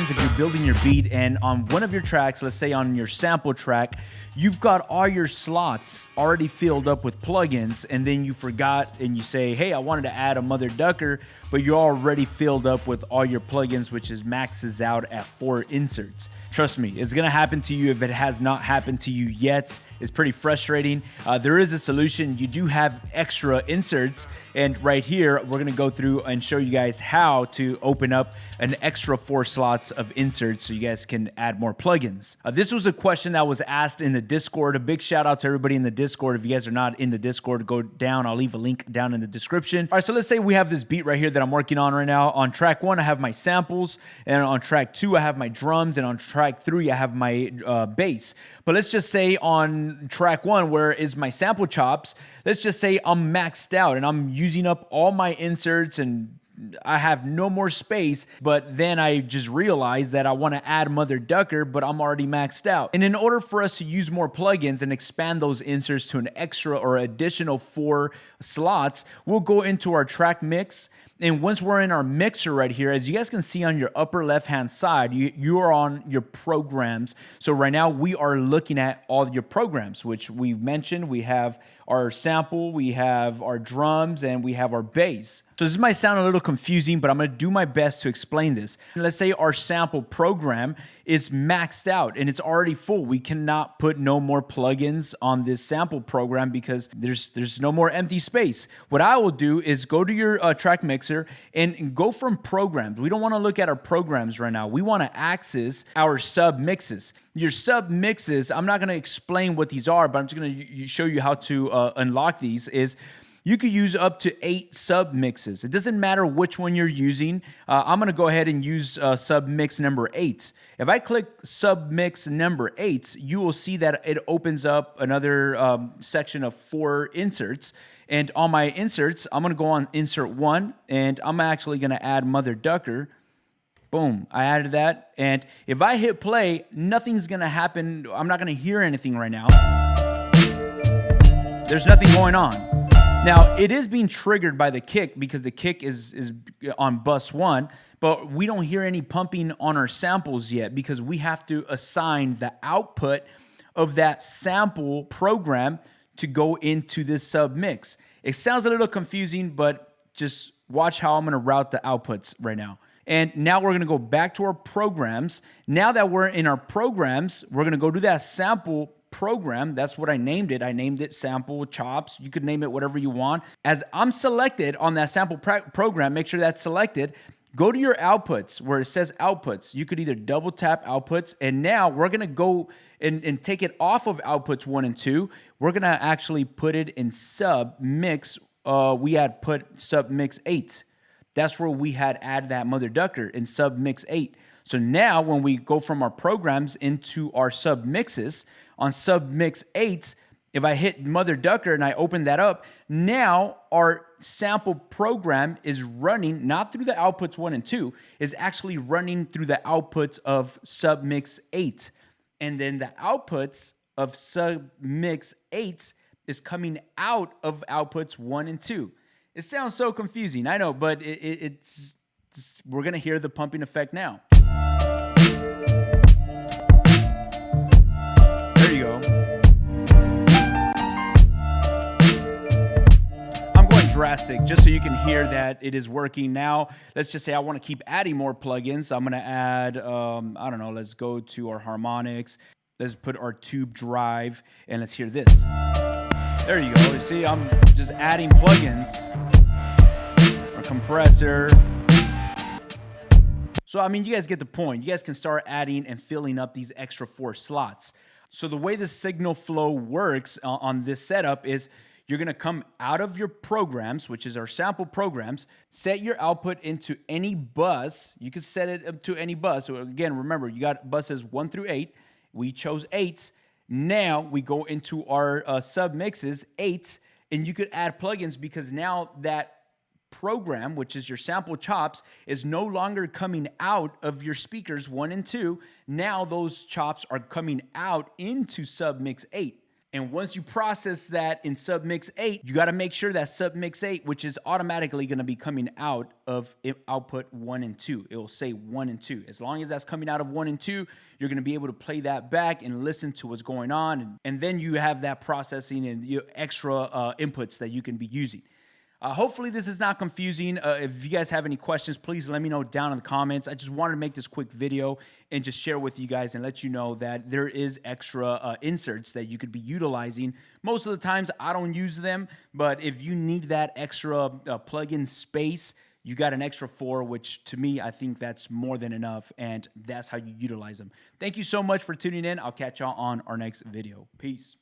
happens if you're building your beat and on one of your tracks, let's say on your sample track, you've got all your slots already filled up with plugins, and then you forgot and you say, hey, I wanted to add a mother ducker, but you're already filled up with all your plugins, which is maxes out at 4 inserts. Trust me, it's gonna happen to you if it has not happened to you yet. It's pretty frustrating. There is a solution. You do have extra inserts, and right here, we're gonna go through and show you guys how to open up an extra 4 slots of inserts so you guys can add more plugins. This was a question that was asked in the Discord. A big shout out to everybody in the Discord. If you guys are not in the Discord, go down. I'll leave a link down in the description. All right, so let's say we have this beat right here that I'm working on right now. On track 1, I have my samples, and on track 2, I have my drums, and on track 3, I have my bass. But let's just say on track 1, where is my sample chops, let's just say I'm maxed out and I'm using up all my inserts and I have no more space, but then I just realized that I want to add Mother Ducker, but I'm already maxed out. And in order for us to use more plugins and expand those inserts to an extra or additional 4 slots, we'll go into our track mix. And once we're in our mixer right here, as you guys can see on your upper left-hand side, you are on your programs. So right now we are looking at all your programs, which we've mentioned. We have our sample, we have our drums, and we have our bass. So this might sound a little confusing, but I'm gonna do my best to explain this. Let's say our sample program is maxed out and it's already full. We cannot put no more plugins on this sample program because there's no more empty space. What I will do is go to your track mixer and go from programs. We don't wanna look at our programs right now. We wanna access our sub mixes. Your sub mixes, I'm not gonna explain what these are, but I'm just gonna show you how to unlock these. Is you could use up to 8 sub mixes. It doesn't matter which one you're using. I'm gonna go ahead and use sub mix number 8. If I click sub mix number 8, you will see that it opens up another section of 4 inserts. And on my inserts, I'm gonna go on insert 1, and I'm actually gonna add Mother Ducker. Boom, I added that. And if I hit play, nothing's gonna happen. I'm not gonna hear anything right now. There's nothing going on. Now, it is being triggered by the kick because the kick is on bus 1, but we don't hear any pumping on our samples yet because we have to assign the output of that sample program to go into this sub mix. It sounds a little confusing, but just watch how I'm gonna route the outputs right now. And now we're gonna go back to our programs. Now that we're in our programs, we're gonna go to that sample program. That's what I named it. I named it sample chops. You could name it whatever you want. As I'm selected on that sample program, make sure that's selected. Go to your outputs where it says outputs. You could either double tap outputs, and now we're gonna go and take it off of outputs 1 and 2. We're gonna actually put it in sub mix. We had put sub mix 8. That's where we had added that Mother Ducker in sub mix 8. So now when we go from our programs into our sub mixes, on sub mix 8, if I hit Mother Ducker and I open that up, now our sample program is running not through the outputs 1 and 2, is actually running through the outputs of sub mix 8. And then the outputs of sub mix 8 is coming out of outputs 1 and 2. It sounds so confusing, I know, but it's we're gonna hear the pumping effect now. There you go. I'm going drastic just so you can hear that it is working now. Let's just say I want to keep adding more plugins. I'm gonna add, I don't know, let's go to our harmonics. Let's put our tube drive and let's hear this. There you go. You see, I'm just adding plugins. Our compressor. So, I mean, you guys get the point. You guys can start adding and filling up these extra 4 slots. So the way the signal flow works on this setup is you're gonna come out of your programs, which is our sample programs, set your output into any bus. You can set it up to any bus. So again, remember, you got buses 1 through 8. We chose 8. Now we go into our sub mixes 8, and you could add plugins because now that program, which is your sample chops, is no longer coming out of your speakers 1 and 2. Now those chops are coming out into sub mix 8. And once you process that in Submix 8, you got to make sure that Submix 8, which is automatically going to be coming out of output 1 and 2. It will say 1 and 2. As long as that's coming out of 1 and 2, you're going to be able to play that back and listen to what's going on. And then you have that processing and your extra inputs that you can be using. Hopefully this is not confusing. If you guys have any questions, please let me know down in the comments. I just wanted to make this quick video and just share with you guys and let you know that there is extra inserts that you could be utilizing. Most of the times I don't use them, but if you need that extra plugin space, you got an extra 4, which to me, I think that's more than enough, and that's how you utilize them. Thank you so much for tuning in. I'll catch y'all on our next video. Peace.